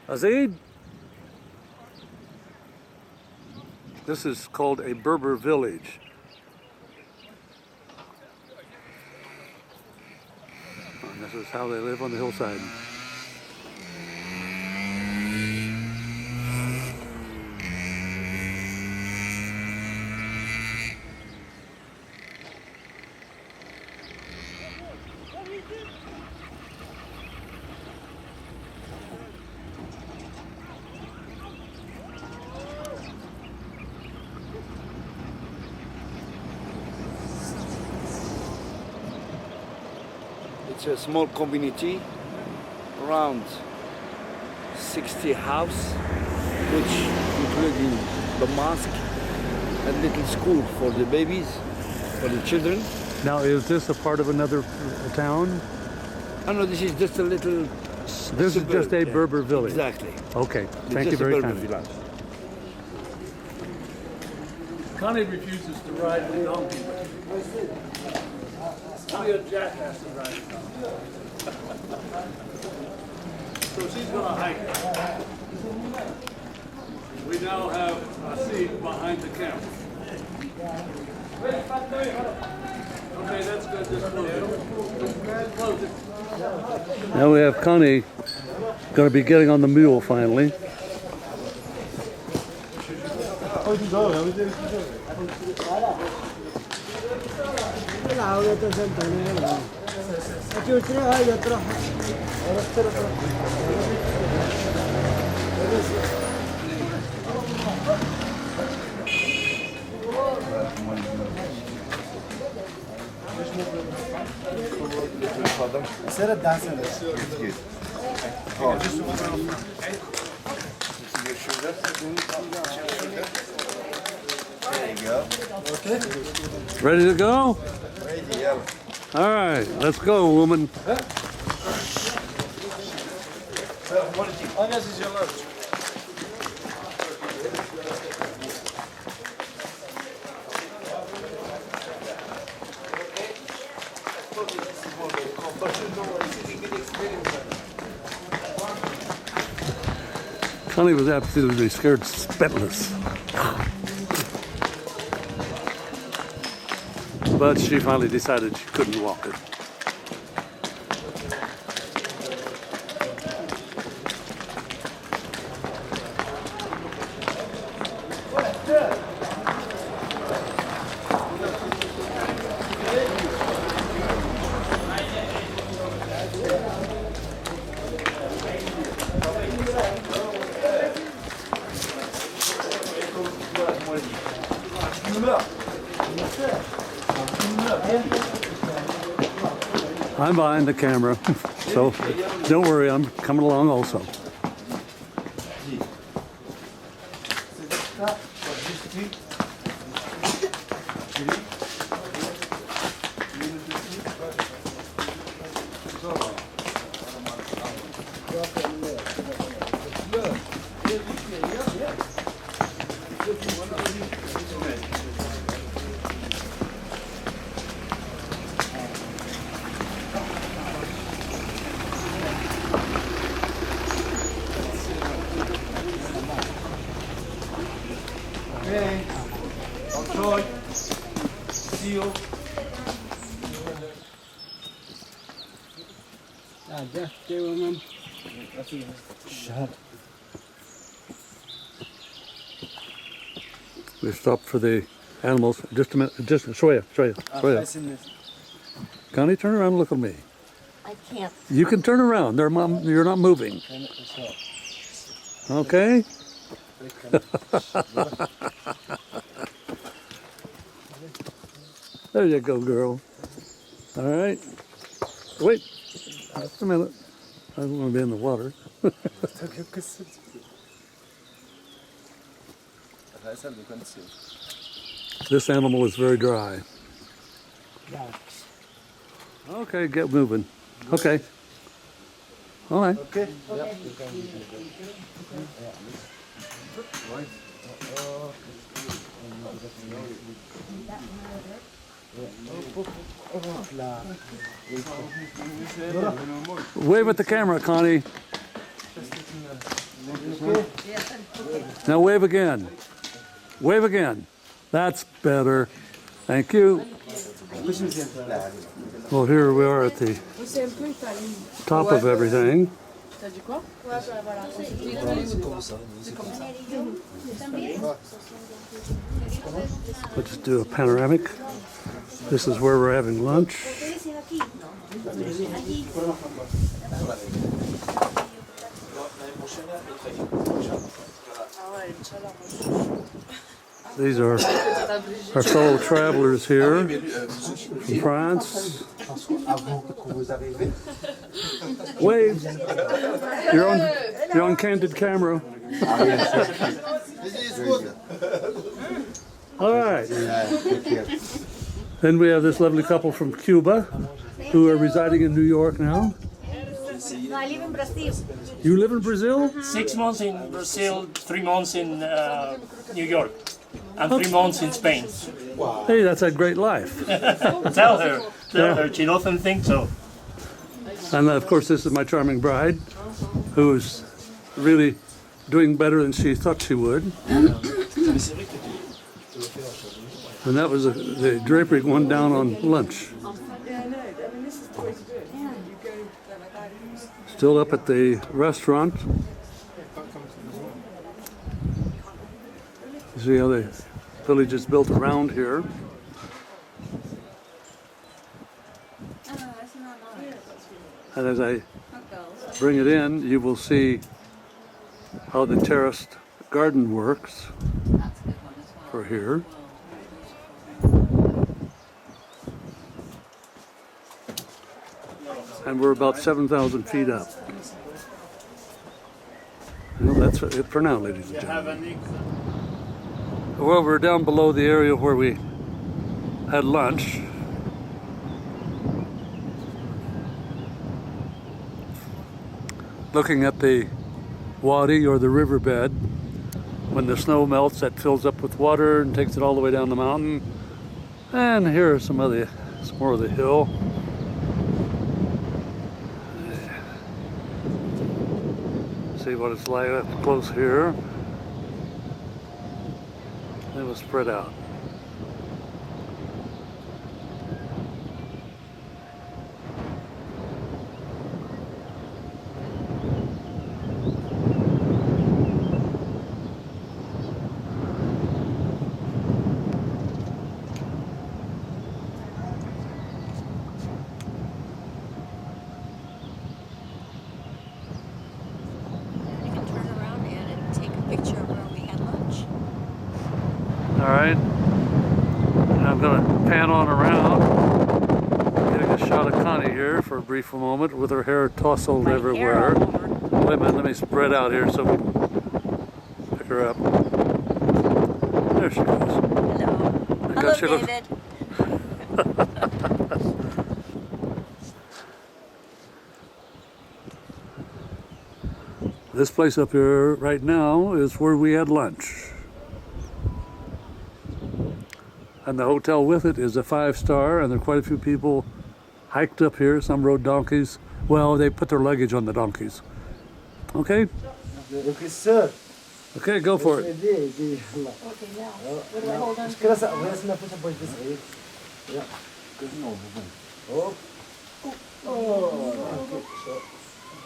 Azid? This is called a Berber village. And this is how they live on the hillside. It's a small community, around 60 houses, which including the mosque, a little school for the babies, for the children. Now, is this a part of another town? Oh no, this is just a little. This is just a Berber village. Exactly. Okay, It's thank you just a very Berber kindly. village. Connie refuses to ride the donkey. Only a jackass to ride it. So she's going to hike it. We now have a seat behind the camera. Okay, that's good. Just close it. Now we have Connie going to be getting on the mule finally. There you go. Okay. Ready to go? Ready, yeah. All right, let's go, woman. Connie was absolutely scared spitless. But she finally decided she couldn't walk it. I'm behind the camera, so don't worry, I'm coming along also. Okay. Enjoy. See you. We stopped for the animals. Just a minute. Just show you. Connie, turn around and look at me. I can't. You can turn around. You're not moving. Okay? There you go, girl. All right. Wait. Just a minute. I don't want to be in the water. This animal is very dry. Okay, get moving. Okay. All right. Okay. Wave at the camera, Connie. Now wave again. Wave again. That's better. Thank you. Well, here we are at the top of everything. Let's do a panoramic. This is where we're having lunch. These are our fellow travelers here from France. Wave. You're on candid camera. This is good. All right. Then we have this lovely couple from Cuba who are residing in New York now. No, I live in Brazil. You live in Brazil? 6 months in Brazil, 3 months in New York, and 3 months in Spain. Hey, that's a great life. Tell her, she doesn't think so. And of course, this is my charming bride, who's really doing better than she thought she would. And that was the drapery one down on lunch. Still up at the restaurant. You see how the village is built around here. And as I bring it in, you will see how the terraced garden works for here. And we're about 7,000 feet up. Well, that's it for now, ladies and gentlemen. Well, we're down below the area where we had lunch. Looking at the wadi, or the riverbed. When the snow melts, that fills up with water and takes it all the way down the mountain. And here are some more of the hill. See what it's like up close here. It was spread out. All right, and I'm going to pan on around, getting a shot of Connie here for a brief moment with her hair tousled everywhere. Wait a minute, let me spread out here so we can pick her up. There she goes. Hello. Hello, David. This place up here right now is where we had lunch. And the hotel with it is a 5-star, and there are quite a few people hiked up here. Some rode donkeys. Well, they put their luggage on the donkeys. Okay? Okay, sir. Okay, go for it. Okay, now. What do I hold on to?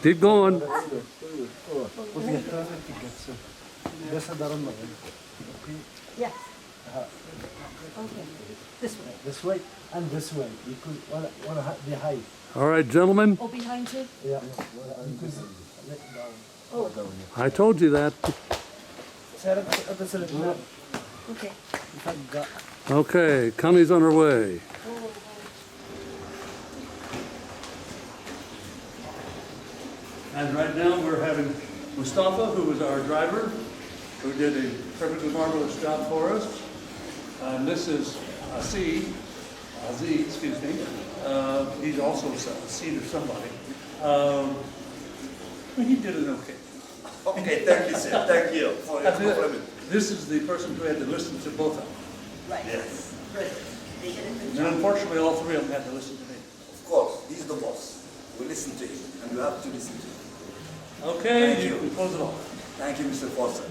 Keep going. Yes. Okay. This way. This way and this way. You could wanna be high. All right, gentlemen. Oh, behind you? Yeah. You could let down. Oh, I told you that. okay. Okay, Connie's on her way. And right now we're having Mustafa, who was our driver, who did a perfectly marvelous job for us. And this is Aziz, excuse me. He's also a seed of somebody. He did it okay. Okay, thank you, sir. Thank you for your compliment. This is the person who had to listen to both of them. Right. Yes. And unfortunately, all three of them had to listen to me. Of course, he's the boss. We listen to him, and you have to listen to him. Okay, Thank you you. can close it off. Thank you, Mr. Foster.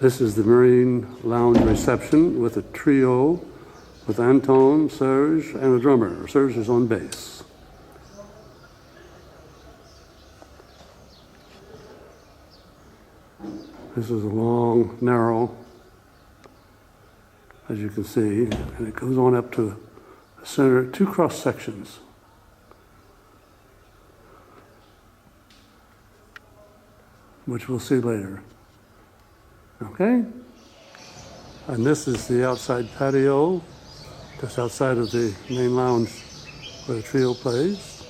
This is the Marine Lounge reception with a trio with Anton, Serge, and a drummer. Serge is on bass. This is a long, narrow, as you can see, and it goes on up to the center, 2 cross sections. Which we'll see later. Okay? And this is the outside patio, just outside of the main lounge where the trio plays.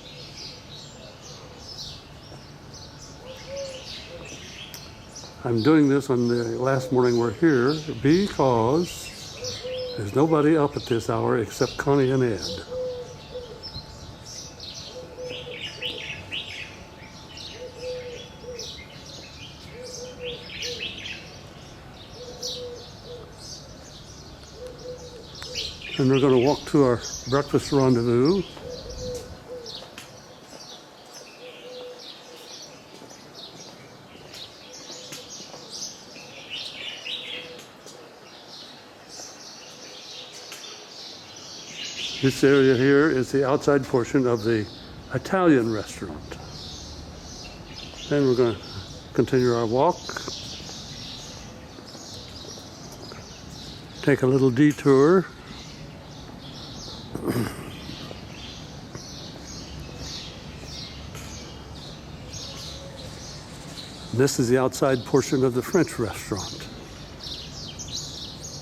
I'm doing this on the last morning we're here because there's nobody up at this hour except Connie and Ed. And we're going to walk to our breakfast rendezvous. This area here is the outside portion of the Italian restaurant. Then we're going to continue our walk. Take a little detour. This is the outside portion of the French restaurant.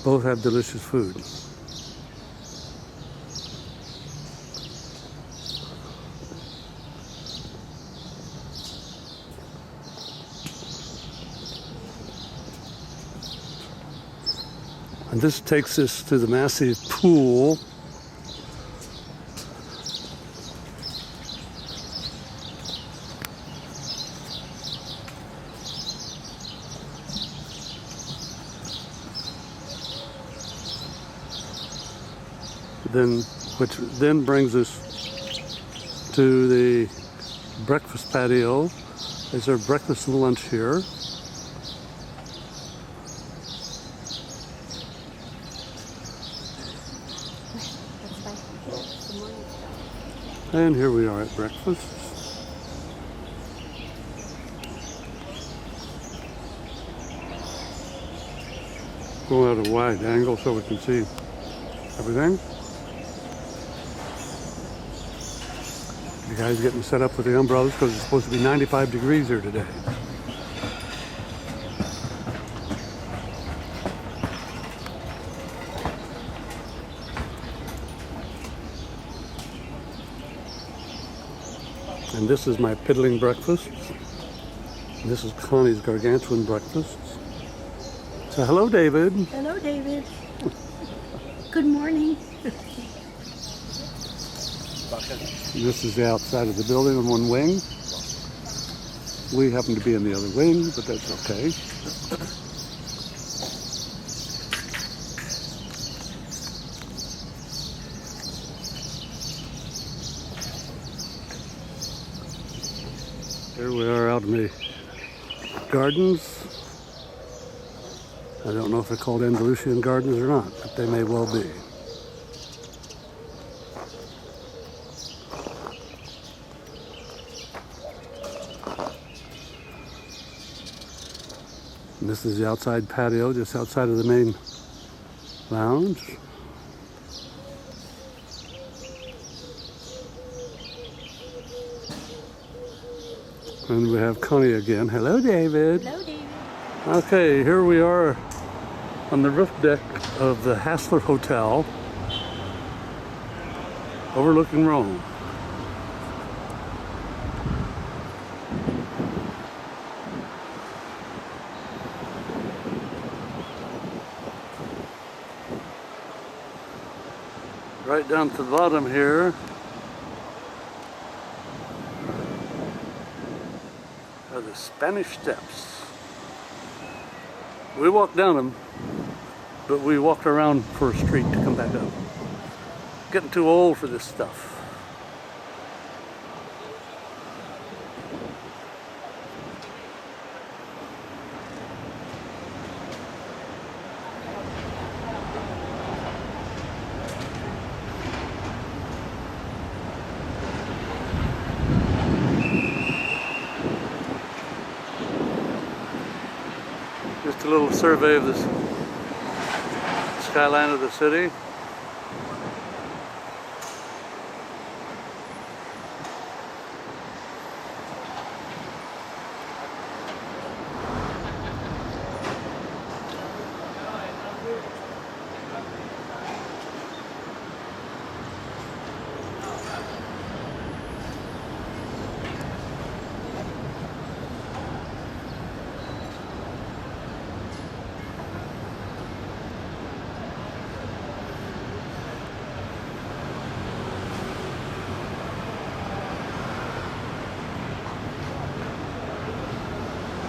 Both have delicious food. And this takes us to the massive pool. Which then brings us to the breakfast patio. Is there breakfast and lunch here? And here we are at breakfast. Go at a wide angle so we can see everything. The guys getting set up with the umbrellas because it's supposed to be 95 degrees here today. And this is my piddling breakfast. And this is Connie's gargantuan breakfast. So hello, David. Hello, David. Good morning. This is the outside of the building on one wing. We happen to be in the other wing, but that's okay. Here we are out in the gardens. I don't know if they're called Andalusian gardens or not, but they may well be. And this is the outside patio, just outside of the main lounge. And we have Connie again. Hello, David. Hello, David. Okay, here we are on the roof deck of the Hassler Hotel, overlooking Rome. Right down to the bottom here are the Spanish Steps. We walked down them, but we walked around for a street to come back up. Getting too old for this stuff. little survey of this skyline of the city.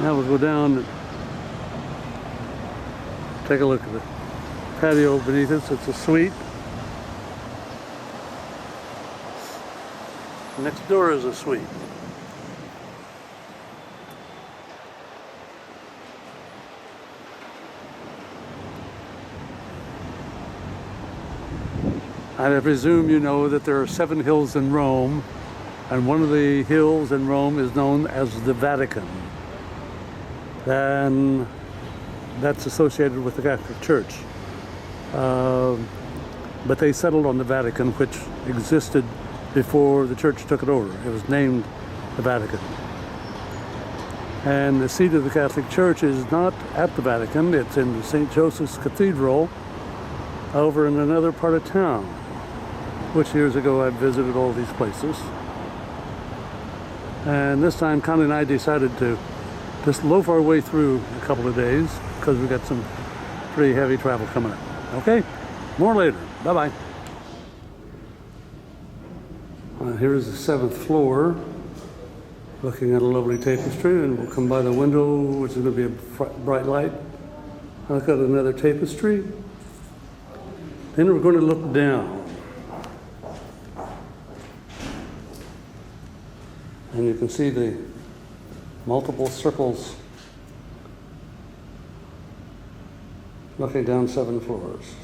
Now we'll go down and take a look at the patio beneath us. It's a suite. Next door is a suite. I presume you know that there are 7 hills in Rome, and one of the hills in Rome is known as the Vatican. And that's associated with the Catholic Church. But they settled on the Vatican, which existed before the church took it over. It was named the Vatican. And the seat of the Catholic Church is not at the Vatican, it's in St. Joseph's Cathedral over in another part of town, which years ago I visited all these places. And this time Connie and I decided to just loaf our way through a couple of days because we got some pretty heavy travel coming up. Okay, more later. Bye-bye. Here's the 7th floor, looking at a lovely tapestry, and we'll come by the window, which is going to be a bright light. Look at another tapestry. Then we're going to look down. And you can see the multiple circles looking down 7 floors.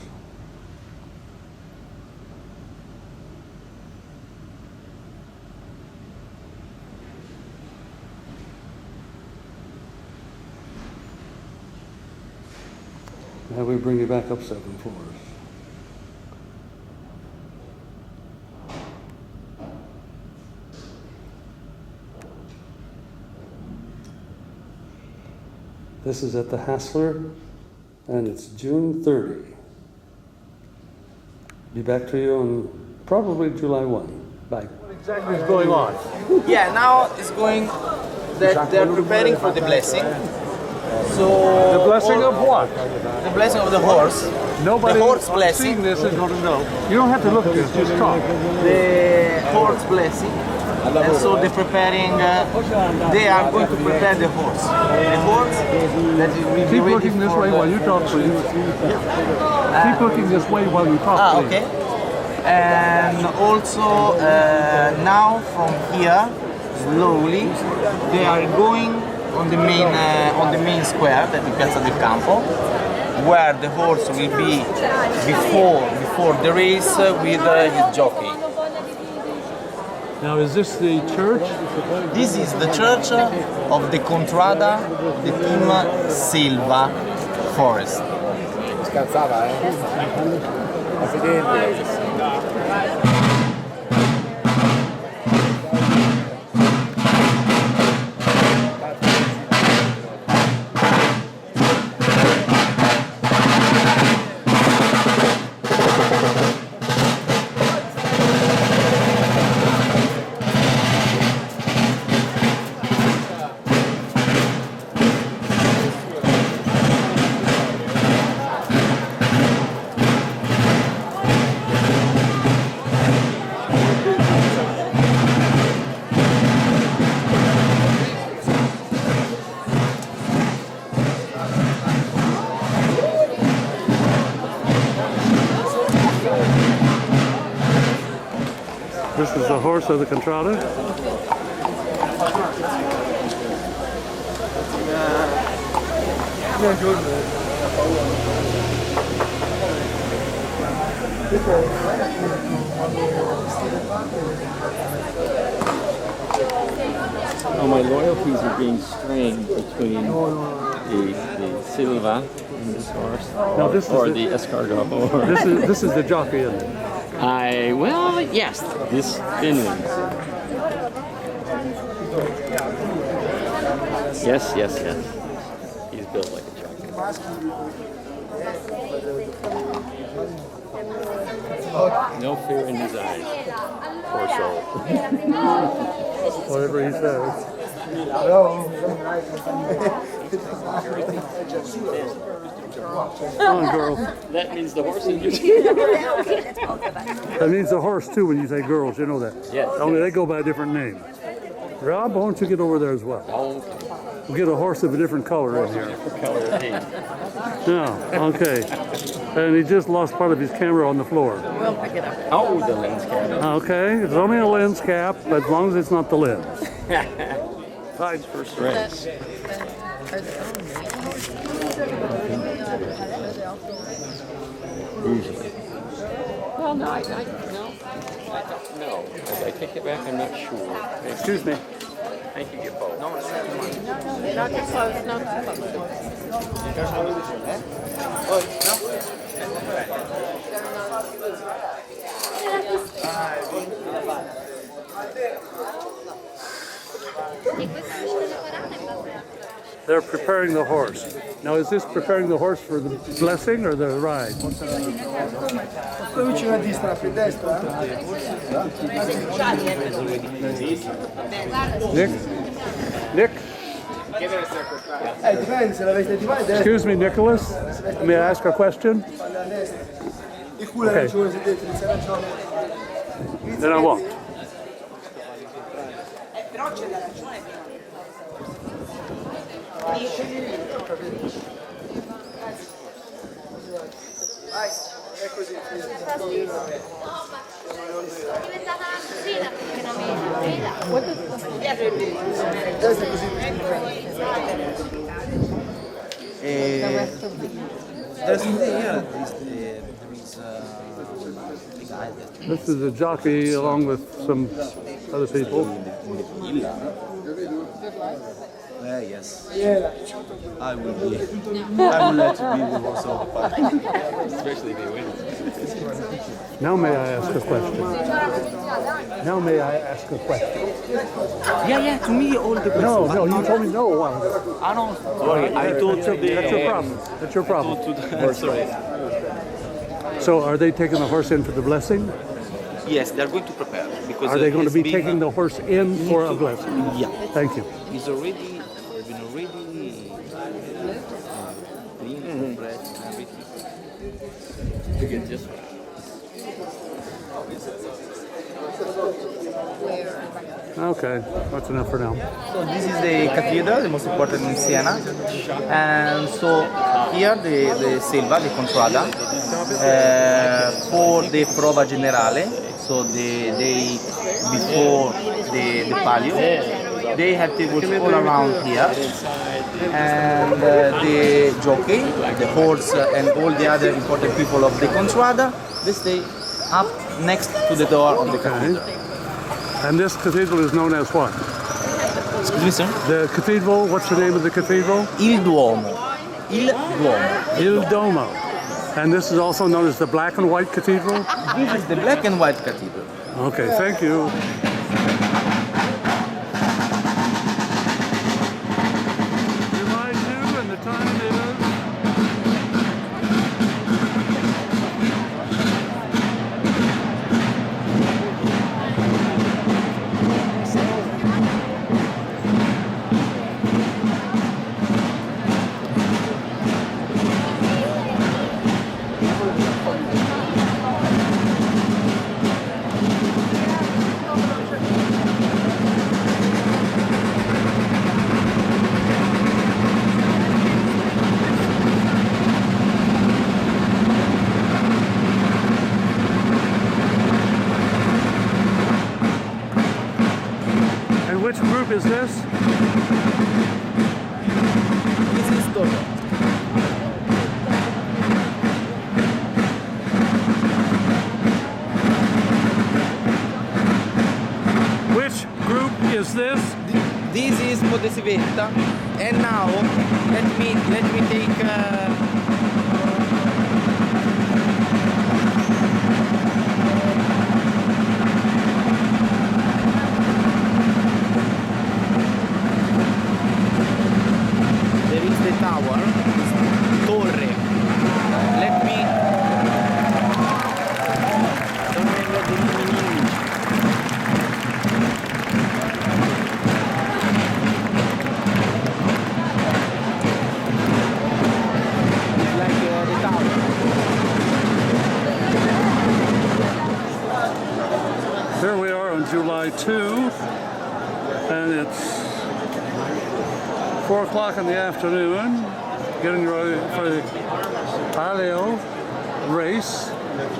Now we bring you back up 7 floors. This is at the Hassler, and it's June 30. Be back to you on probably July 1. Bye. What exactly is going on? Yeah, now it's going that they're preparing for the blessing. So The blessing of what? the blessing of the horse. Nobody The horse blessing. seeing this is going to know. You don't have to look at this, just talk. The horse blessing. And so they're preparing, they are going to prepare the horse. The horse that will be Keep ready looking this for way the- while you talk, please. Keep looking this way while you talk, please. Okay. And also now from here, slowly, they are going on the main square, that is Piazza del Campo, where the horse will be before the race with his jockey. Now, is this the church? This is the church of the Contrada de Team Silva Forest. This is the horse of the Contrada. Oh, my loyalties are being strained between the Silva in this horse, Now this or is the escargot. Or this is the jockey, isn't it? well, yes, this Finland. Yes. He's built like a jockey. No fear in his eyes. Poor soul. Whatever he says. Come on, girls. That means the horse is That means the horse too when you say girls, you know that. Yes. Only they go by a different name. Rob, why don't you get over there as well? Okay. We'll get a horse of a different color in here. Color of paint. No, okay. And he just lost part of his camera on the floor. Oh, the lens cap. Okay, it's only a lens cap, but as long as it's not the lens. Tied first race. Usually. Well, no, I don't know. I take it back, I'm not sure. Excuse me. Thank you, Gippo. No, Not too close, not too close. They're preparing the horse. Now, is this preparing the horse for the blessing or the ride? Poi vicino a destra, più a destra. Nick? Dipende se la veste di qua è destra. Excuse me, Nicholas? May I ask a question? Il culo Okay. non ci vuole se dentro, se ragione. Then I won't. Vai, è così. Destra è così. This is a jockey along with some other people. Yes. I will be. I would like to be the horse of the party. Especially if they win. Now may I ask a question? Now may I ask a question? Yeah, to me all the No, you told me no a while ago. I know. Sorry, I thought That's your problem. That's your problem. Sorry. So are they taking the horse in for the blessing? Yes, they're going to prepare because Are they going to be it's been, taking the horse in for a blessing? Yeah, Thank you. it's already been clean, pressed, and everything. You get just Okay, that's enough for now. So this is the cathedral, the most important in Siena, and so here the Silva, the Contrada, for the Prova Generale, so the day before the Palio, they have tables all around here, and the jockey, the horse, and all the other important people of the Contrada, they stay up next to the door of the cathedral. And this cathedral is known as what? Excuse me, sir? The cathedral, what's the name of the cathedral? Il Duomo. Il Duomo. Il Domo. And this is also known as the Black and White Cathedral? This is the black and white cathedral. Okay, thank you. Remind you and the time it is. And which group is this? This is Toto. Which group is this? This is Potesivetta. And now let me take there is the tower, torre. Let me don't remember the name in English. The tower. Here we are on July 2, and it's 4 o'clock in the afternoon, getting ready for the paleo race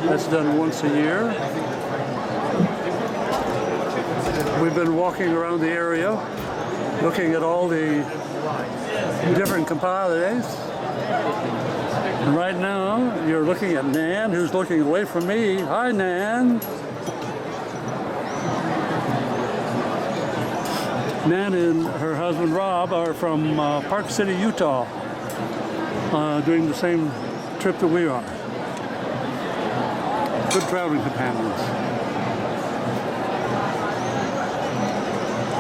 that's done once a year. We've been walking around the area, looking at all the different compadres. And right now, you're looking at Nan, who's looking away from me. Hi, Nan. Nan and her husband Rob are from Park City, Utah, doing the same trip that we are. Good traveling companions.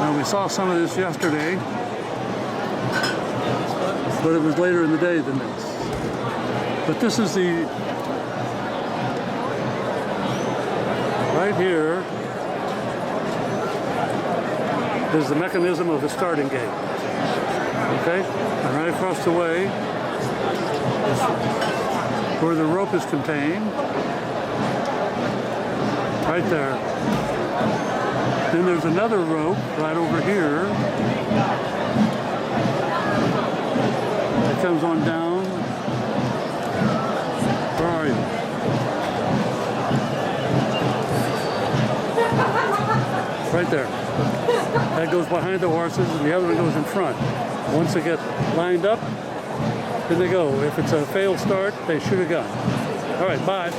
Now, we saw some of this yesterday, but it was later in the day than this. But this is the, right here is the mechanism of the starting gate. Okay? And right across the way is where the rope is contained. Right there. Then there's another rope right over here that comes on down. Where are you? Right there. That goes behind the horses and the other one goes in front. Once they get lined up, then they go. If it's a failed start, they shoot a gun. All right, bye.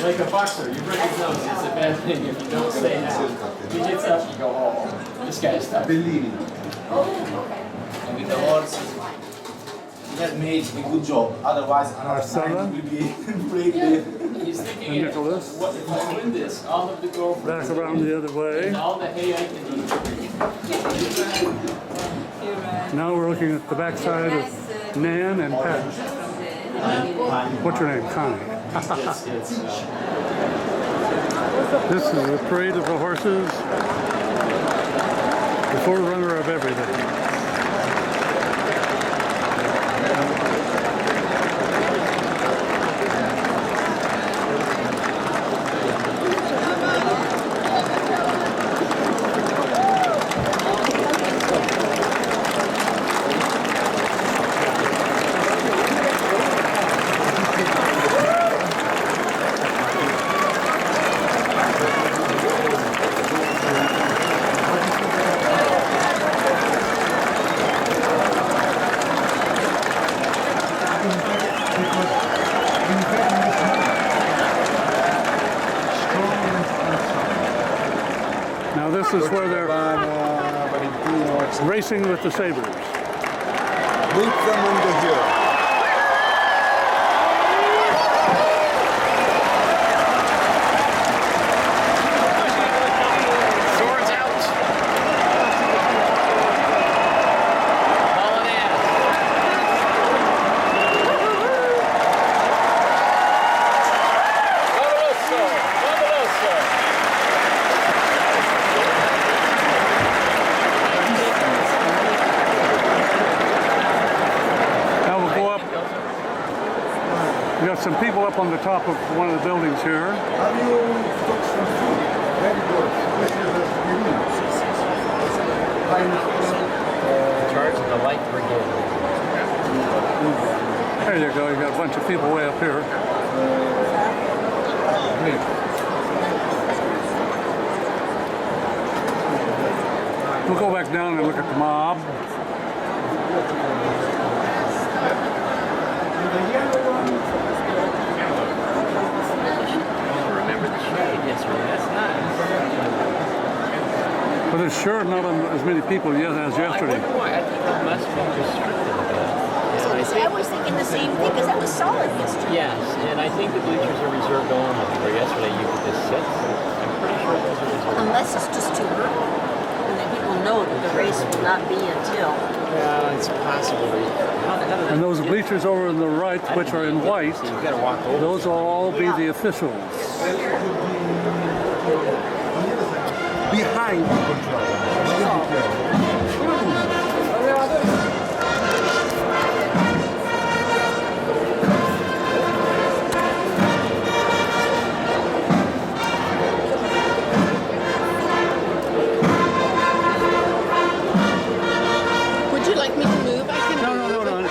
Like a boxer, you break his nose, it's a bad thing if you don't say that. If he gets up, you go home. This guy's stuck. Bellini. And with the horses, he has made a good job. Otherwise, another time will be breaking. He's thinking, And Nicholas. what if I win this? I'll have to go for Back around the other way. and all the hay I can eat. Now we're looking at the backside of Nan and Pat. What's your name? Connie. This is the parade of the horses. The forerunner of everything. This is where they're racing with the sabers. Boot them under here. Swords out. Call it in. Fabuloso. Fabuloso. We got some people up on the top of one of the buildings here. Have you cooked some food? Very good. This is In charge of the light brigade. There you go. You got a bunch of people way up here. We'll go back down and look at the mob. Remember the shade yesterday, that's nice. But sure not as many people yet as yesterday. I wonder why. I think it must be restricted a bit. And I I think, was thinking the same thing because that was solid yesterday. yes, and I think the bleachers are reserved only. Where yesterday you could just sit. I'm pretty sure those are reserved. Unless it's just too early. And then people know that the race will not be until. Yeah, it's possible. And those bleachers over on the right, which are in white, So you got to walk over. those will all be the officials. Behind the controller. Would you like me to move? I can No, no, no, no.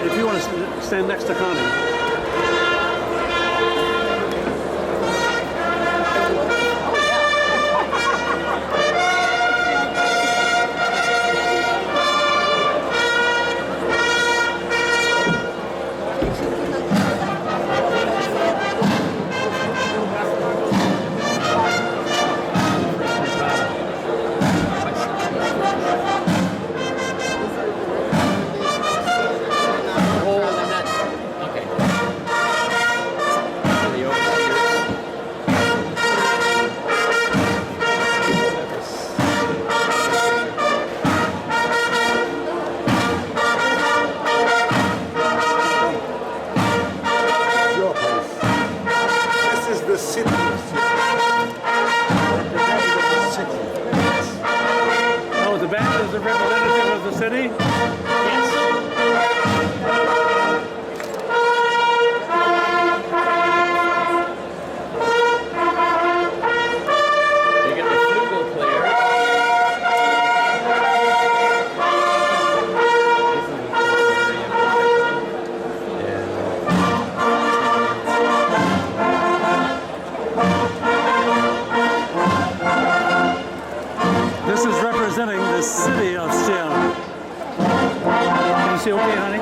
If you want to stand next to Connie. The city. Oh, the band is the representative of the city? You get the flugel player. This is representing the city of Siena. Can you see okay, honey?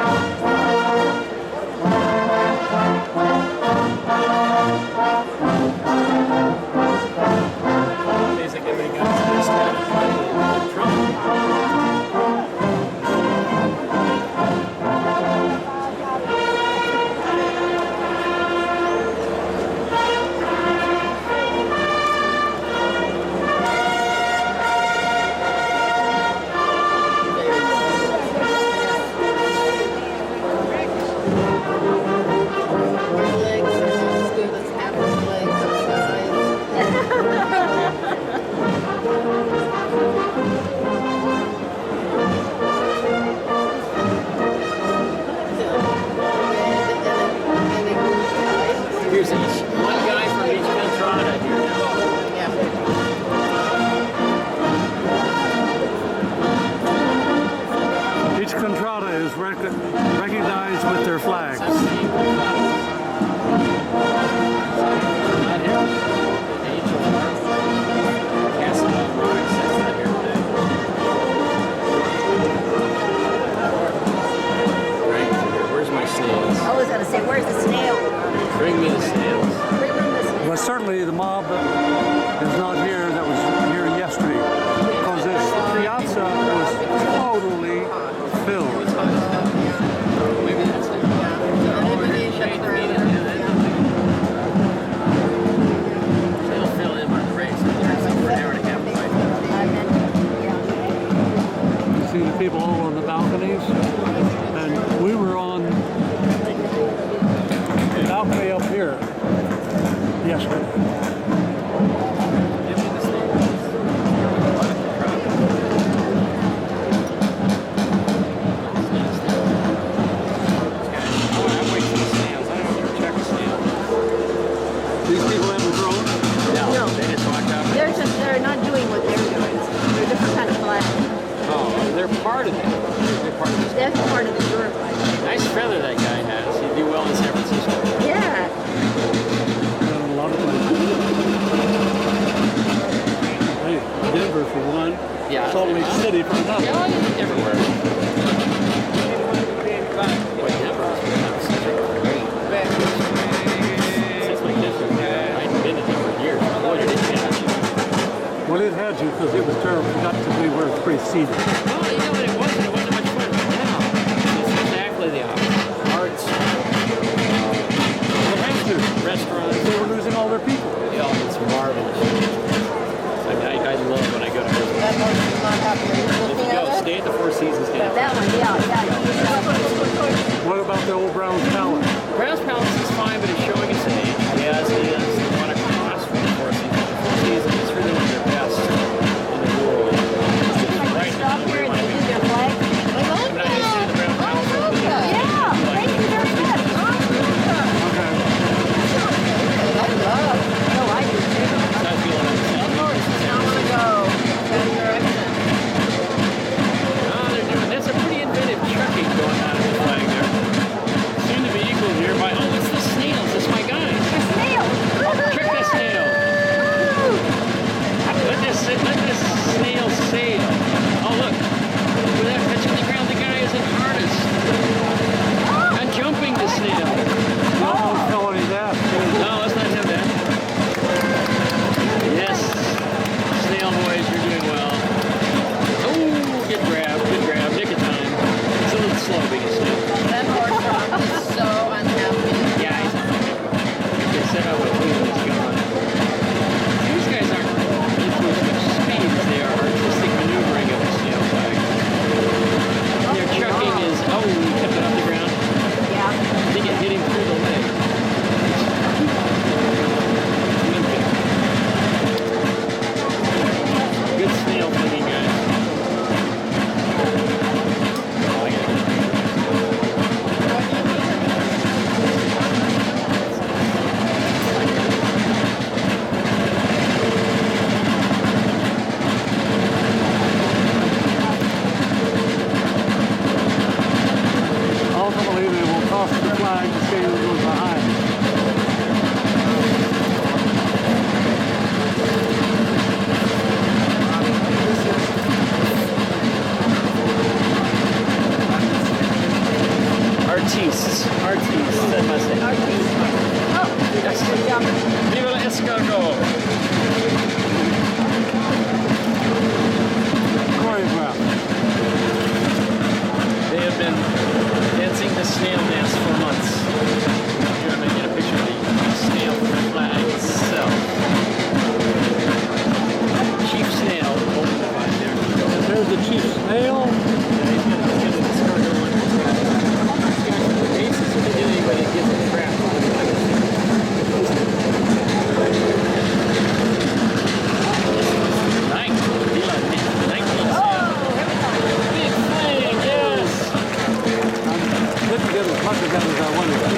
Basically, we got this kind of trumpet. legs are not as good as Apple's legs otherwise. Here's each one guy from each contrada here now. Each contrada is recognized with their flags. Not here. Each of them. Castle of Rocks, that's not here today. Right, where's my snails? I was going to say, where's the snail? Bring me the snails. Bring them the snail. But certainly the mob is not here that was here yesterday, because this piazza was totally filled. Maybe that's it. They'll fill in by the race. There's like an hour and a half away. You see the people all on the balconies, and we were on the balcony up here yesterday. Give me the snails. I'm waiting for the snails. I don't ever check the snails. These people haven't grown. No, they just walked out. They're not doing what they're doing. They're a different kind of flag. Oh, they're part of it. They're part of this. That's part of the Euro flag. Nice feather that guy has. He'd do well in San Francisco. Yeah. A lot of places. Hey, Denver for one. Yeah. Salt Lake City for another. Yeah, everywhere. Boy, Denver is such a great. Since my kids were there, I hadn't been to Denver in years. Boy, did it catch you. Well, it had you because it was turf got to be where it's pretty seated. Well, you know what it wasn't. It wasn't much fun. Now, it's exactly the opposite. Arts, restaurants. They were losing all their people. Yeah, it's marvelous. I love when I go to Arizona. That part is not happening. If you go, stay at the Four Seasons Inn. That one, yeah. What about the old Brown's Palace? Brown's Palace is fine, but it's showing its age. As is the one across from the Four Seasons. The Four Seasons is really one of their best in the world. It's right Stop here and they do their flag. When I used to do the Brown's Palace, Yeah, thank you very much. Okay. No, I do too. I feel like I want to go that direction. that's a pretty inventive chucking going on in the flag there. Soon to be equal here by, oh, it's the snails. It's my guy. The snail. Check that snail. Let this snail sail. Oh, look. Without touching the ground, the guy is an artist. I'm jumping the snail. Almost fell on his ass. No, let's not have that. Yes. Snail boys, you're doing well. Oh, good grab. Nick of time. It's a little slow being a snail. That horse dog is so unhappy. Yeah, he's unhappy. They set up with wheels going. These guys aren't influenced with speed as they are artistic maneuvering of the snail flag. Their chucking is, oh, he kept it off the ground. Yeah. I think it hit him through the leg. Good snail flinging, guys. Oh, I got it. Ultimately, they will toss the flag to see who goes behind. Artistes, that must say. Viva la escargot! Choreograph. They have been dancing the snail dance for months. Here, I'm going to get a picture of the snail flag itself. Chief Snail holding the flag there. There's the chief snail. Yeah, he's got the escargot one. He's got the anybody gives a crap. Didn't get as much together as I wanted to.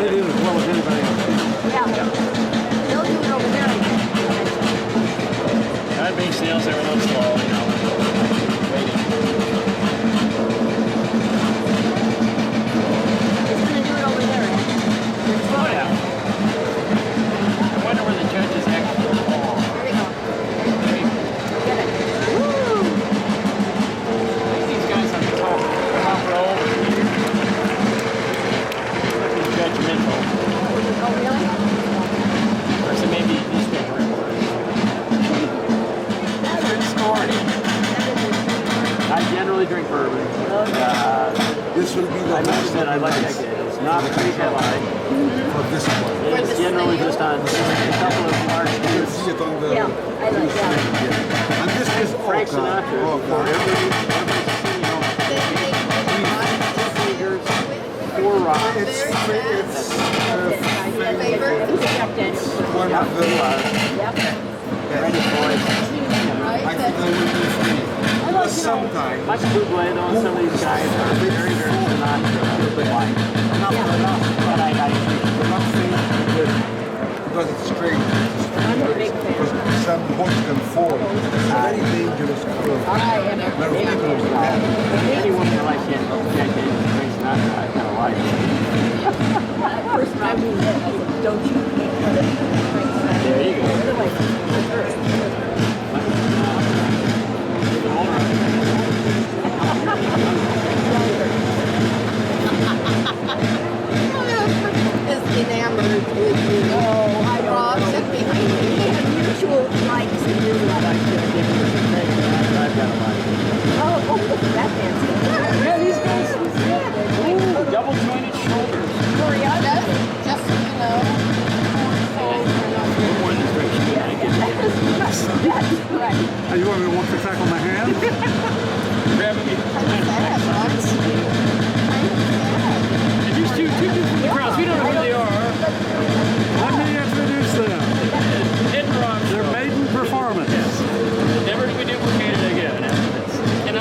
They did as well as anybody else. Yeah. They'll do it over there. I'd make snails every once in a while, you know. Waiting. It's going to do it over there. Oh, yeah. I wonder where the judges actually fall. There we go. Get it. I think these guys on the top row looking judgmental. Oh, really? Or so maybe newspaper reporters. Good story. I generally drink bourbon. This will be the I must admit I like that. It's not a pretty headline. for this one. It's generally just on a couple of large You can see it on the. Yeah, I like that. And this is Frank Oka. Sinatra. Oka. Four rocks. It's one Yep, of the. Yep. Ready boys. I think I will do three. But sometimes. Much buble though, some of these guys are very, very not white. Not enough, but I We're not saying good because it's strange. I'm a big fan. Because some horse can fall. It's a very dangerous curve. I am a There are big people who fan. have. anyone that likes Frank Sinatra, I kind of like it. First time we met, I said, don't you make fun of Frank Sinatra. There you go. They're like, Is enamored with you. oh, I Rob don't took know. me behind me. Mutual area. Just so you know. One is very cheap. I get it. That's right. You want me to walk the track on my hand? Grabbing me. And these two people from the crowds, we don't know who they are. Let me introduce them. Ed and Rob. Their maiden performance. Never to be duplicated again after this.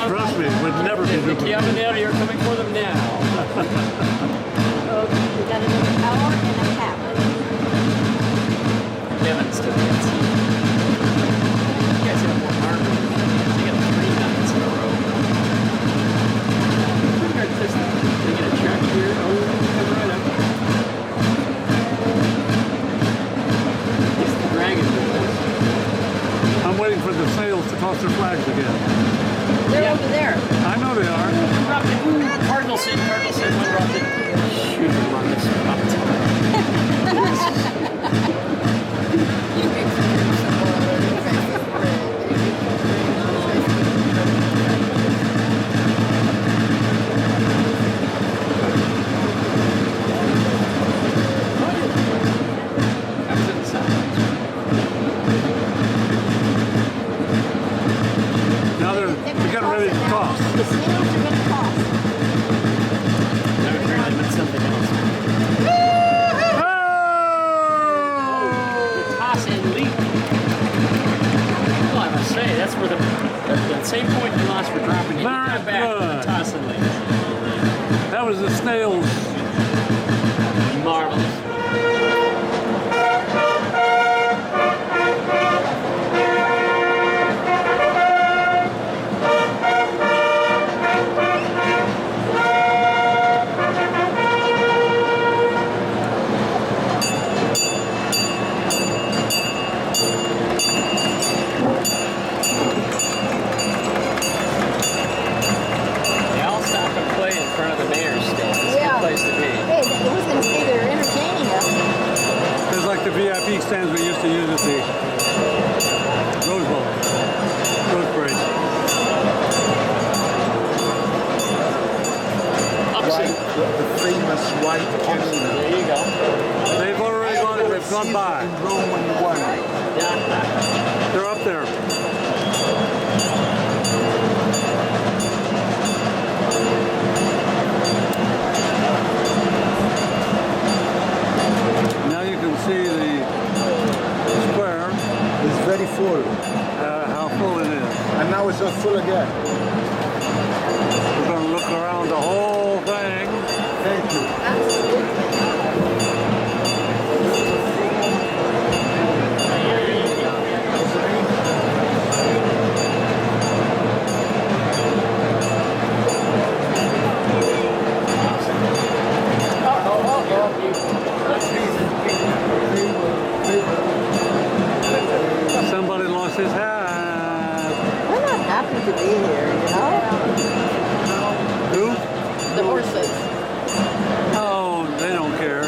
Trust me, it would never be The duplicated. Chiavinelli are coming for them now. Okay, we got another hour and a half. Kevin still gets you. You guys have more harder. They got 3 nights in a row. Pretty artistic. They get a check here. Oh, come right up. It's the dragon business. I'm waiting for the sails to toss their flags again. They're over there. I know they are. Dropped it. Ooh, Cardinal sin, one dropped it. Shoot him on the spot. Now they're getting ready to toss. The snails are going to toss. I would really meant something else. The toss and leap. Well, I must say, that's where the same point you lost for dropping it. You got back to the toss and leap. That was the snails. Marvelous. They all stop and play in front of the mayor's stand. It's a Yeah. good place to be. Hey, it was going to say they're entertaining us. It's like the VIP stands we used to use at the Rose Bowl. Rose Parade. Upset. The famous white camel There you go. They've already gone, they've gone by. in Rome when you won. Yeah. They're up there. Now you can see the square, It's very full. how full it is. And now it's not full again. We're going to look around the whole thing. Thank you. Somebody lost his hat. We're not happy to be here, you know? Who? The horses. Oh, they don't care.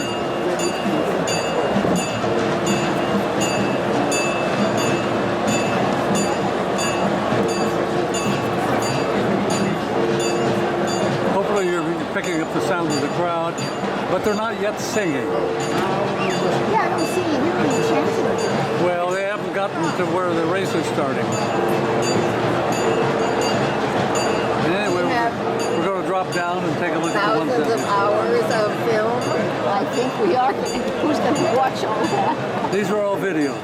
Hopefully you're picking up the sound of the crowd, but they're not yet singing. Yeah, I don't see you hearing the chanting. Well, they haven't gotten to where the race is starting. Anyway, we're going to drop down and take a look at the ones Thousands of that... hours of film. I think we are. Who's going to watch all that? These are all videos.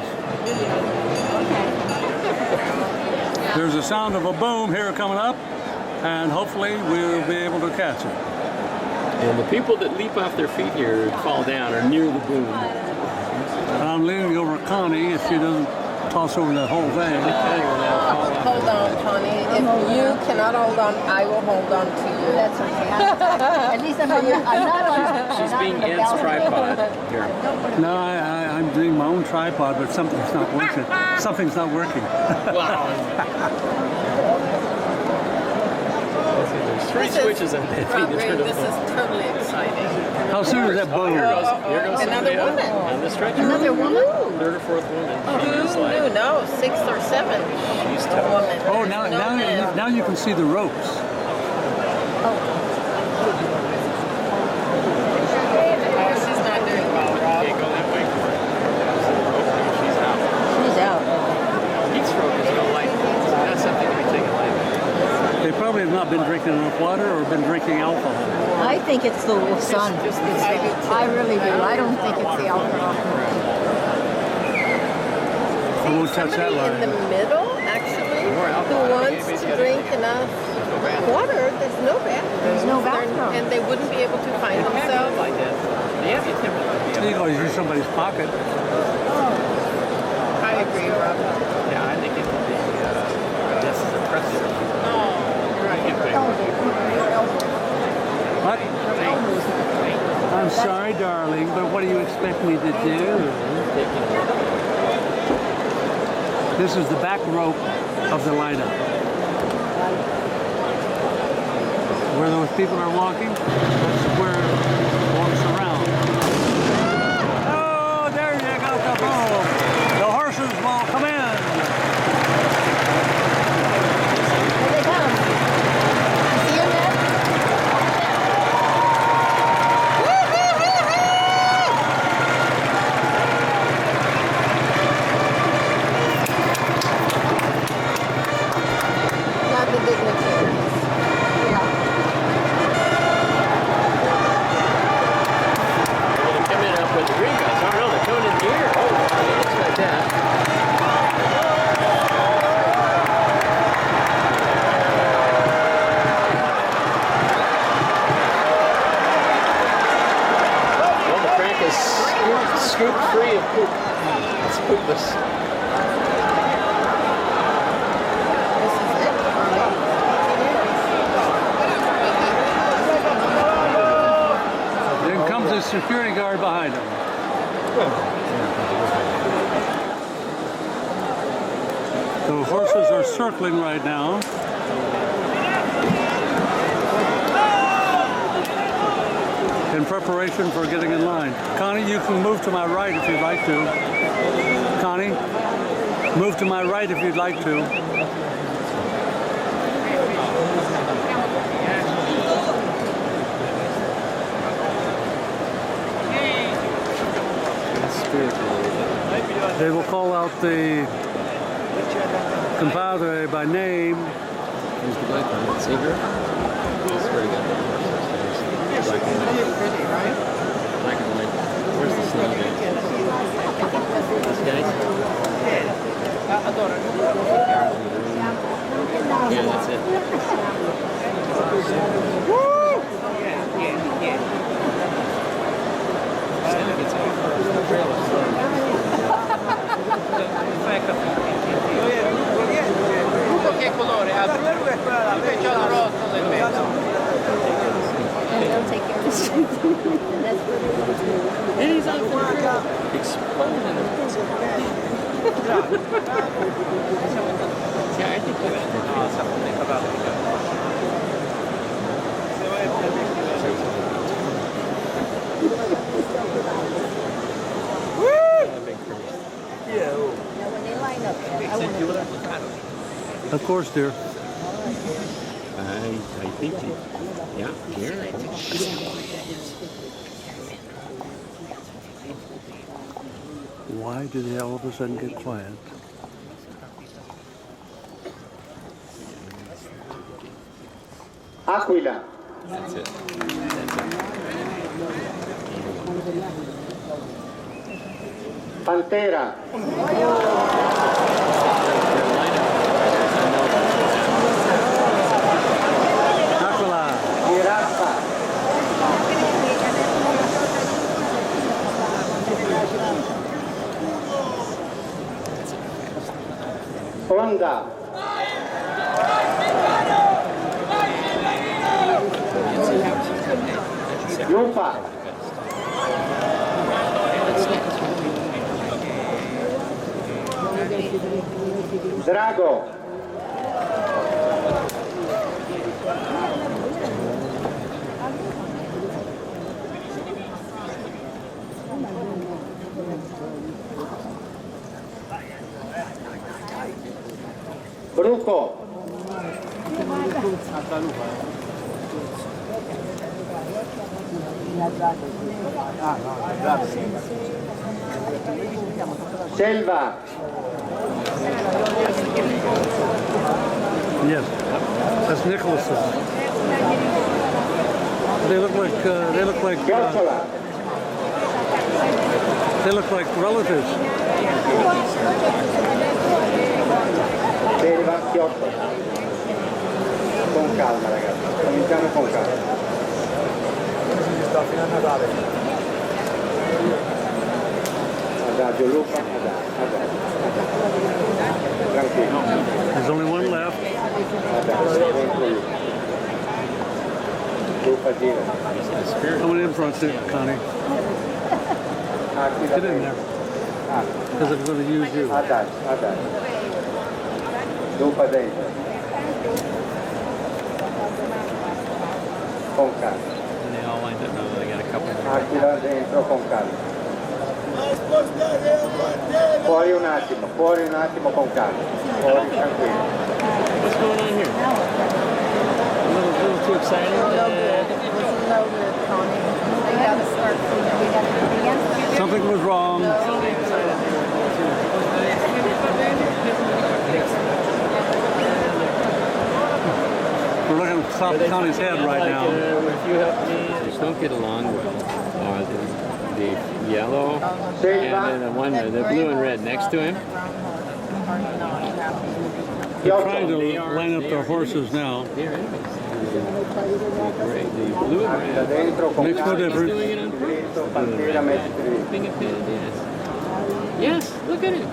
There's a sound of a boom here coming up, and hopefully we'll be able to catch it. And the people that leap off their feet here and fall down are near the boom. I'm leaning over Connie if she doesn't toss over that whole thing. Hold on, Connie. If you cannot hold on, I will hold on to you. That's okay. At least I'm not on. She's being Ed's tripod here. No, I'm doing my own tripod, but something's not working. Something's not working. Wow. There's 3 switches on that thing to turn This it is on. totally exciting. How soon is that boom? Here goes Another somebody up woman. on the stretcher. Another woman? 3rd or 4th woman. She's Who like, knew? No, 6 or 7. she's tough. Woman. Oh, now you can see the ropes. drinking enough water or been drinking alcohol? I think it's the sun. I really do. I don't think it's the alcohol. I won't touch that Somebody in the line. middle, actually, who wants to drink enough water, there's no bathroom. There's no bathroom. And they wouldn't be able to find themselves. You can always use somebody's pocket. I agree, Rob. Yeah, I think it would be, this is a precedent. What? I'm sorry, darling, but what do you expect me to do? This is the back rope of the lineup. Where those people are walking, that's where it walks around. Oh, there you go, the boom. The horses will come in. Here they come. See them there? Not the dignitaries. They're coming up with the green guys. Oh no, they're coming in here. Oh, I didn't expect that. Well, the crank is scooped free of poop. It's poopless. This is it. Then comes a security guard behind him. The horses are circling right now. In preparation for getting in line. Connie, you can move to my right if you'd like to. Connie, move to my right if you'd like to. They will call out the compadre by name. Who's the black one? Sager? It's very good. Black and white. Black and white. Where's the snow guy? This guy? Yeah, that's it. Santa gets out first. The trailer's che colore ha? Invece ha rosso nel mezzo. And they'll take care of the streets. And that's where they want to. And he's on the exploding. Yeah, I think that's something about it. Now, when they line up, I want to. Of course, dear. I think it. Yeah, here. Why did they all of a sudden get quiet? Aquila. That's it. Pantera. Aquila. Giraffa. Honda. Lupa. Drago. Bruco. Selva. Yes, that's Nicholas's. They look like relatives. Deriva chiocciola. Con calma ragazzi, cominciamo con calma. Sta fino a Natale. Adagio Luca, adagio. Tranquillo. There's only one left. Adagio, dentro Luca. Luca gira. Coming in front, Connie. Get in there. Because I'm going to use you. Adagio. Luca dentro. Con calma. And they all lined up now. They got a couple more. Aquila dentro con calma. Fuori un attimo con calma. Fuori tranquillo. What's going on here? A little too excited? Something was wrong. We're looking at South Connie's head right now. If you help me, just don't get along well. The yellow and then the one, the blue and red next to him. They're trying to line up their horses now. They're enemies. The blue and red. Makes no difference. Doing it on purpose. Being a pain in the ass. Yes, look at him.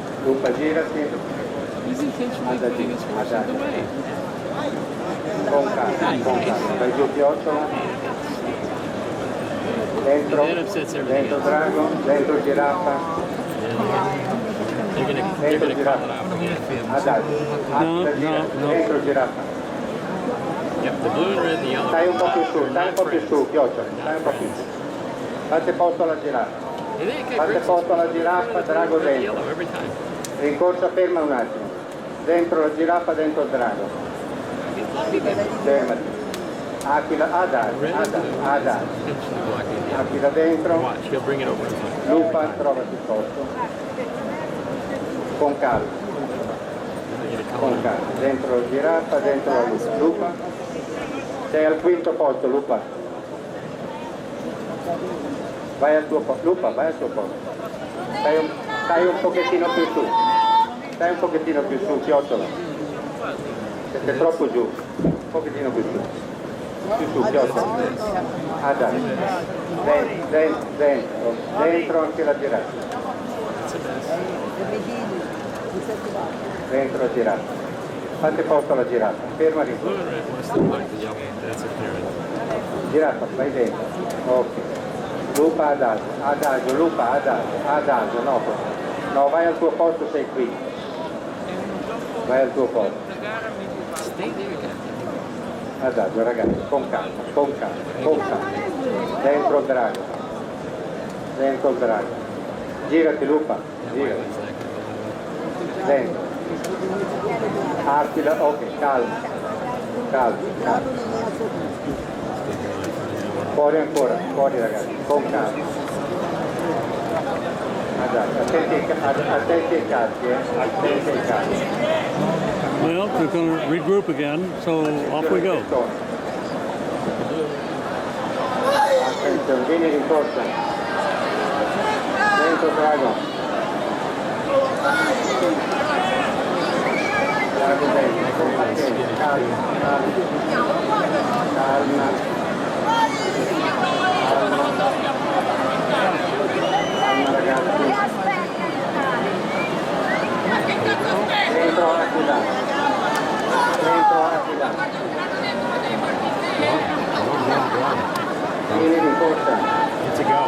He's intentionally putting his horse in the way. Con calma. Fai giù chiocciola. Dentro drago, dentro giraffa. They're gonna call it out. Adagio. Dentro giraffa. Yep, the blue and red, the yellow. Stai un po' più su, chiocciola. Stai un po' più su. Fate posto alla giraffa. Fate posto alla giraffa, drago dentro. Yellow every time. Rincorsa ferma un attimo. Dentro la giraffa, dentro il drago. Fermati. Aquila, adagio. Aquila dentro. Watch, he'll bring it over. Lupa, trovati il posto. Con calma. Dentro la giraffa, dentro la lupa. Sei al quinto posto, Lupa. Vai al tuo posto. Lupa, vai al tuo posto. Stai un pochettino più su. Chiocciola. Siete troppo giù. Un pochettino più su. Più su, chiocciola. Adagio. Dentro anche la giraffa. Dentro la giraffa. Fate posto alla giraffa. Ferma di Blue and red wants to look the yellow. That's apparent. Giraffa, vai dentro. Ok. Lupa adagio, Lupa adagio, no, vai al tuo posto, sei qui. Vai al tuo posto. Stay there, guys. Adagio ragazzi, con calma. Dentro il drago. Girati Lupa, girati. Dentro. Aquila, ok, calma. Fuori ancora, fuori ragazzi, con calma. Attenti ai caschi, Well, they're going to regroup again, so off we go. Attenzione, vieni rincorsa. Dentro drago. Drago dentro, calma ragazzi. Dentro Aquila. Vieni rincorsa. It's a go.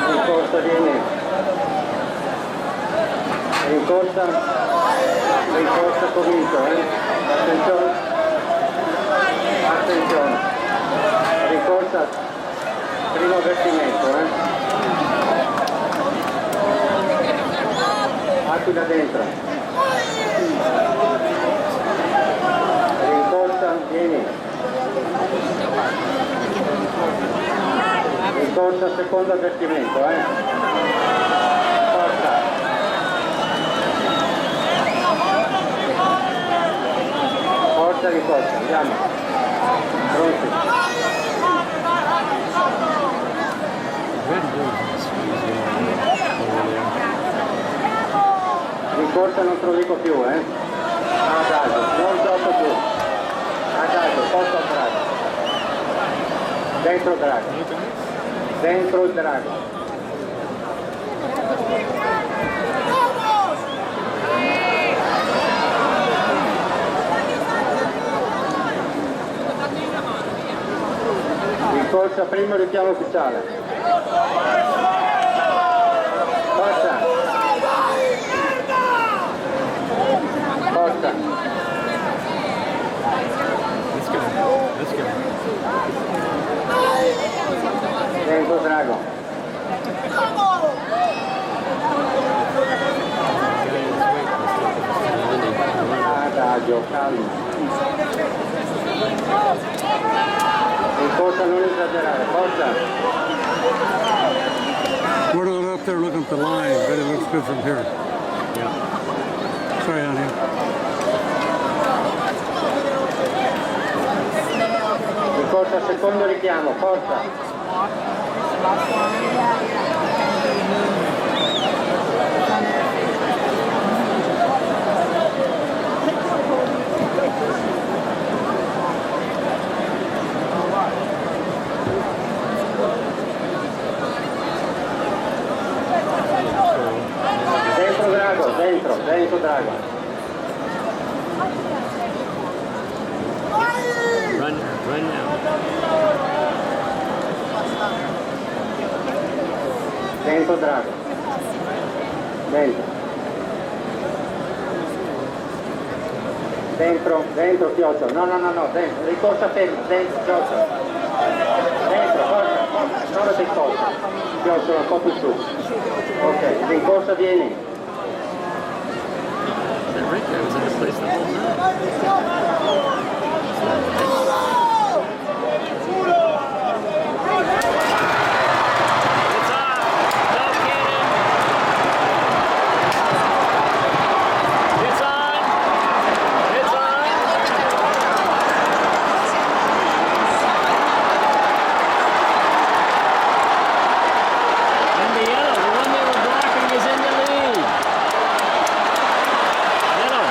Rincorsa, vieni. Rincorsa comincia, Attenzione. Rincorsa, primo avvertimento, Aquila dentro. Rincorsa, vieni. Rincorsa, secondo avvertimento, Forza. Forza di corsa, andiamo. Pronti? Di corsa non te lo dico più, Adagio, non troppo più. Adagio, posto al drago. Dentro il drago. Dentro il drago. In corsa primo richiamo ufficiale. Forza. Forza. Let's go. Dentro drago. Adagio, calmo. In corsa non esagerare, forza. We're going up there looking at the line, but it looks good from here. Yeah. Sorry, honey. In corsa secondo richiamo, forza. Dentro drago. Run now. Dentro drago. Dentro chiocciola. No, dentro. Ricorsa fermo, dentro chiocciola. Dentro, forza. Non ti corsa. Chiocciola un po' più su. Ok, rincorsa vieni. That right there was in the place the whole time. It's off! No kidding! It's on! It's on! And the yellow, the one they were blocking is in the lead. Yellow.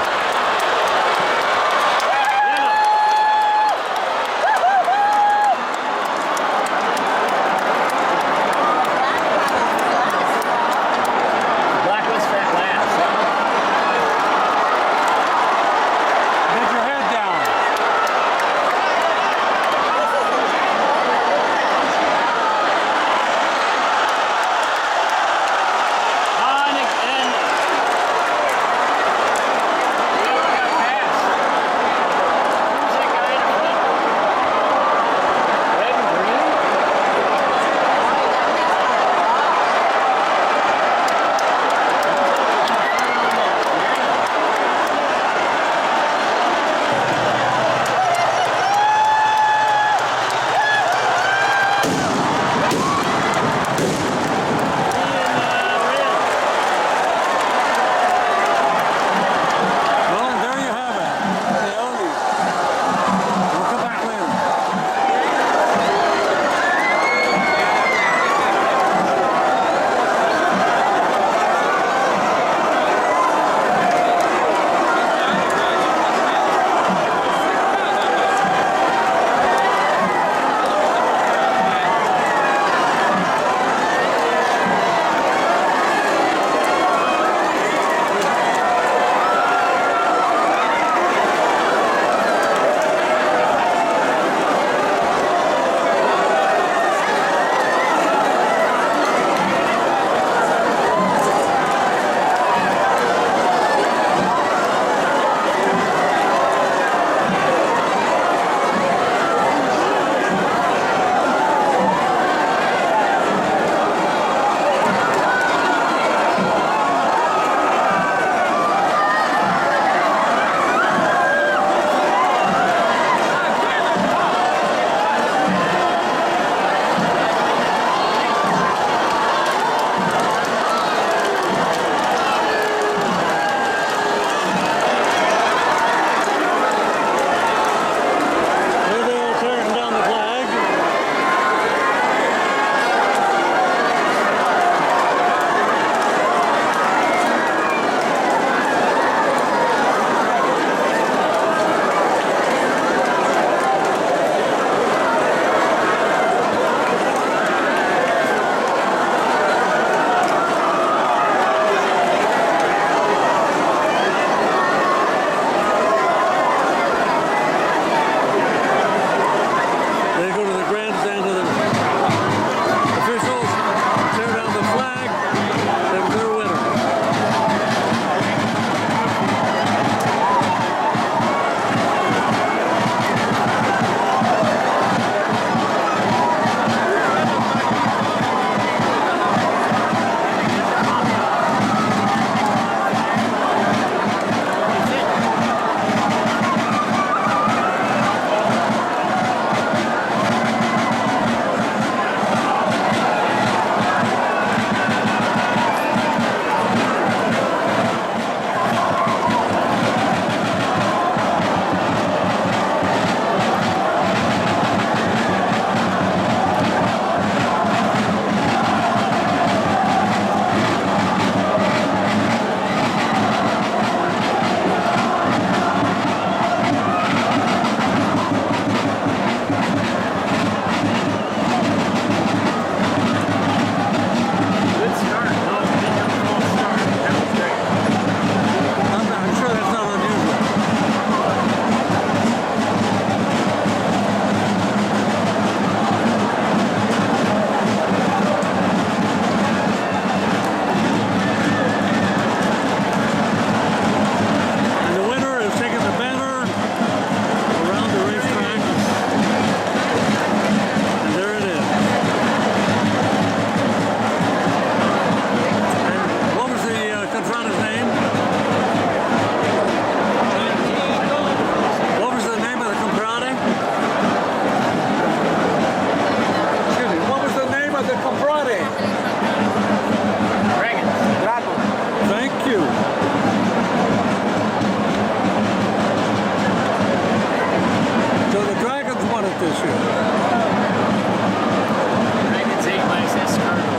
I can take my escargot.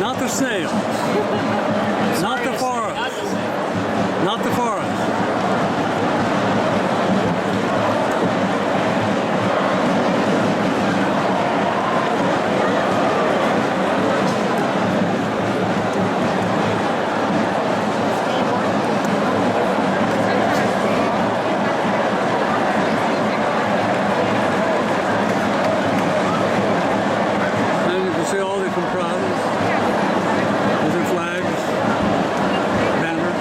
Not the snails. Not the forest. Not the same. Not the forest. And you can see all the comprises with their flags, banners.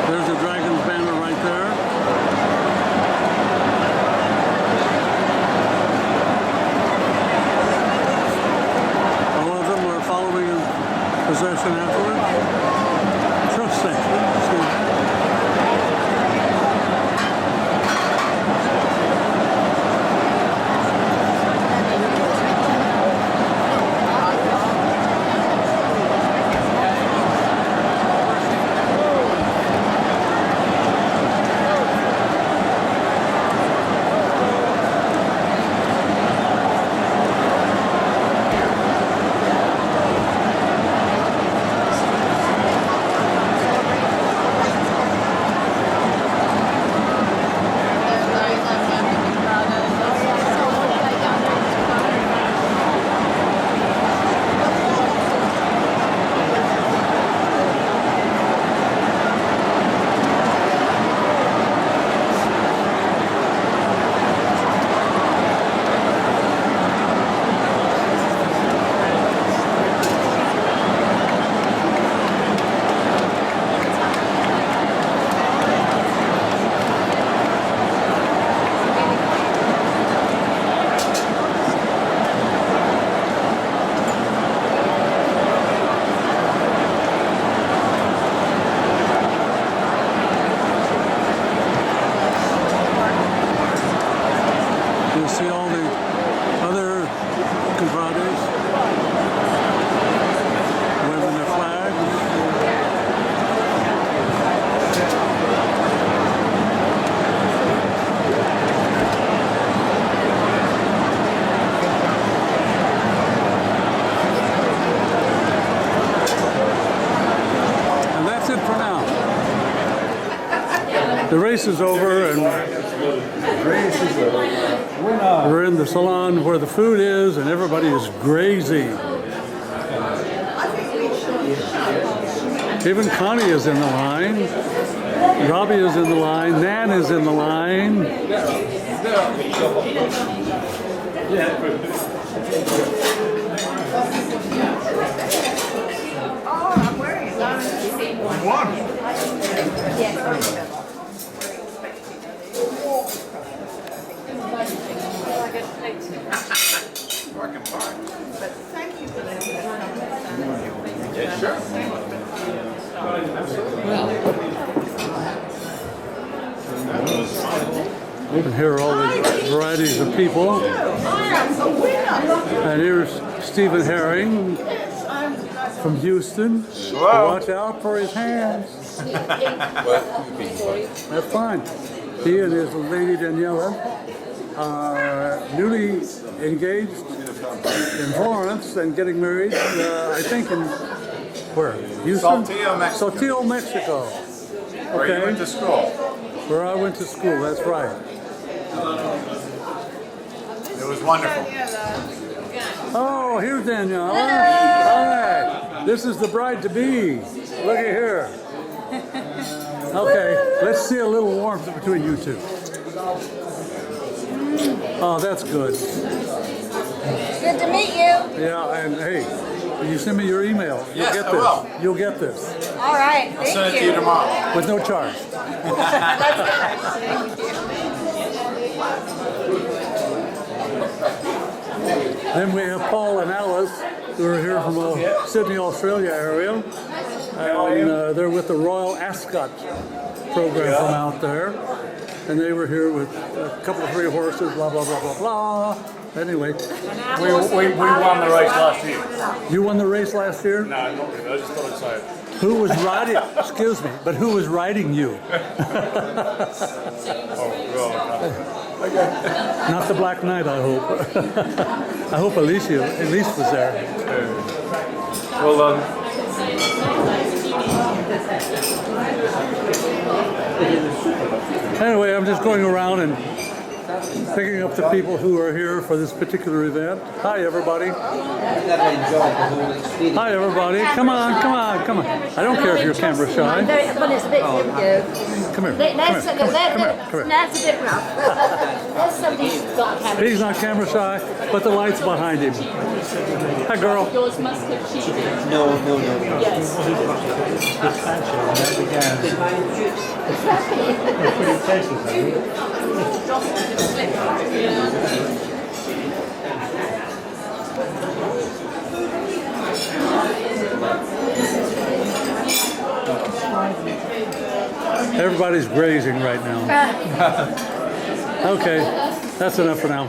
There's the dragon's banner right there. All of them are following in procession afterwards. Procession, excuse me. You see all the other compadres waving their flags. And that's it for now. The race is over and we're in the salon where the food is and everybody is grazing. Even Connie is in the line. Robbie is in the line. Nan is in the line. You can hear all the varieties of people. And here's Stephen Herring from Houston. Watch out for his hands. That's fine. He and his lady Daniela are newly engaged in Florence and getting married, I think in, where? Houston? Saltillo, Mexico. Saltillo, Mexico. Where you went to school. Where I went to school, that's right. It was wonderful. Oh, here's Danielle. Hi. This is the bride-to-be. Look at here. Okay, let's see a little warmth between you two. Oh, that's good. Good to meet you. Yeah, and hey, when you send me your email, you'll Yes, get I this. will. You'll get this. All right, I'll send it to you tomorrow. With no charge. That's good. Thank you. Then we have Paul and Alice, who are here from the Sydney, Australia area. And they're with the Royal Ascot program from out there. And they were here with a couple of 3 horses, blah, blah, blah, blah, blah. Anyway. We won the race last year. You won the race last year? No, not really. I just thought I'd say it. Who was riding, excuse me, but who was riding you? Not the Black Knight, I hope. I hope Elise was there. Well done. Anyway, I'm just going around and picking up the people who are here for this particular event. Hi, everybody. Hi, everybody. Come on, come on, come on. I don't care if you're camera shy. But it's a bit Come here. That's a bit rough. There's somebody who's got a camera. He's not camera shy, but the light's behind him. Hi, girl. Yours must have cheated. No. Yes. Everybody's grazing right now. Okay, that's enough for now.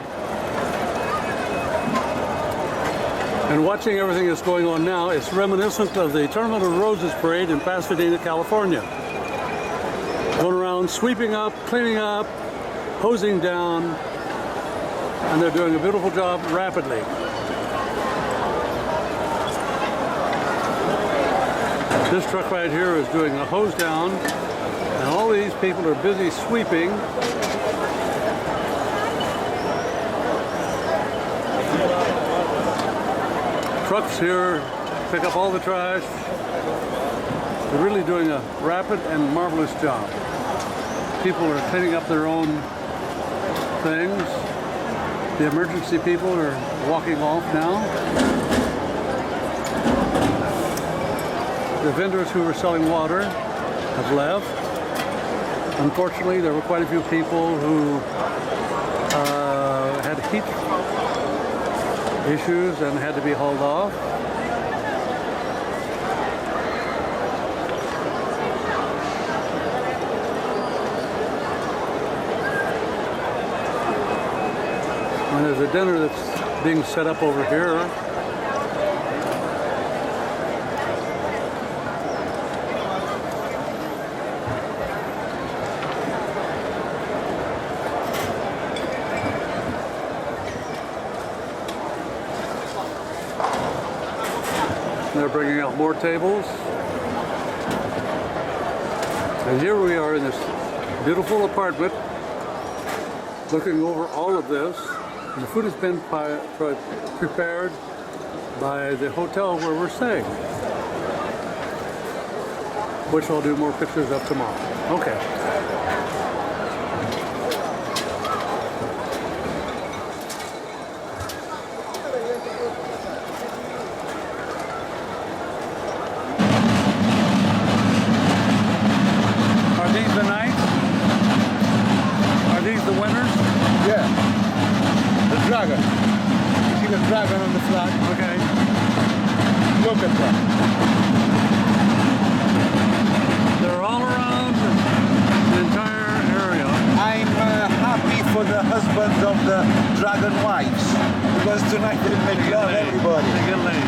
And watching everything that's going on now, it's reminiscent of the Tournament of Roses parade in Pasadena, California. Going around sweeping up, cleaning up, hosing down, and they're doing a beautiful job rapidly. This truck right here is doing a hose down, and all these people are busy sweeping. Trucks here pick up all the trash. They're really doing a rapid and marvelous job. People are cleaning up their own things. The emergency people are walking off now. The vendors who were selling water have left. Unfortunately, there were quite a few people who had heat issues and had to be hauled off. And there's a dinner that's being set up over here. They're bringing out more tables. And here we are in this beautiful apartment looking over all of this. And the food has been prepared by the hotel where we're staying, which I'll do more pictures of tomorrow. Okay. Dragon. You see the dragon on the flag? Okay. Look at that. They're all around the entire area. I'm happy for the husbands of the dragon wives, because tonight they make love everybody. They get laid.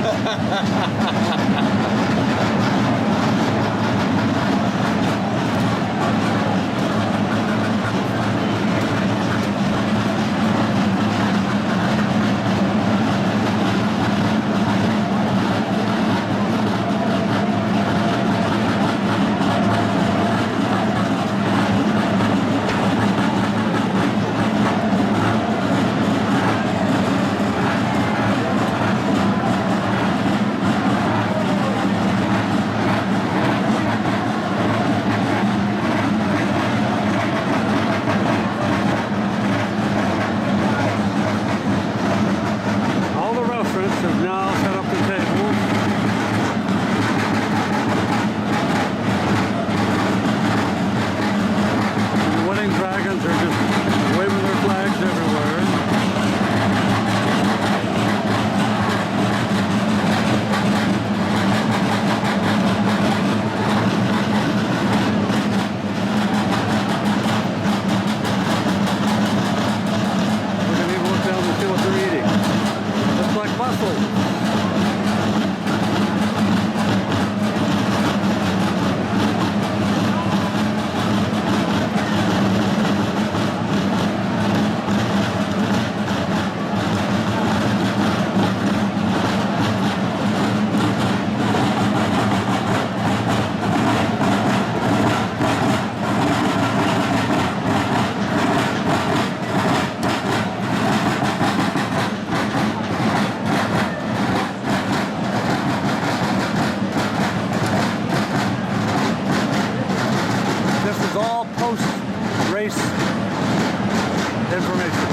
information.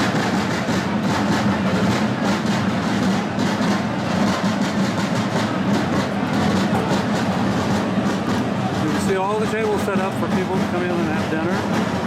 You can see all the tables set up for people to come in and have dinner.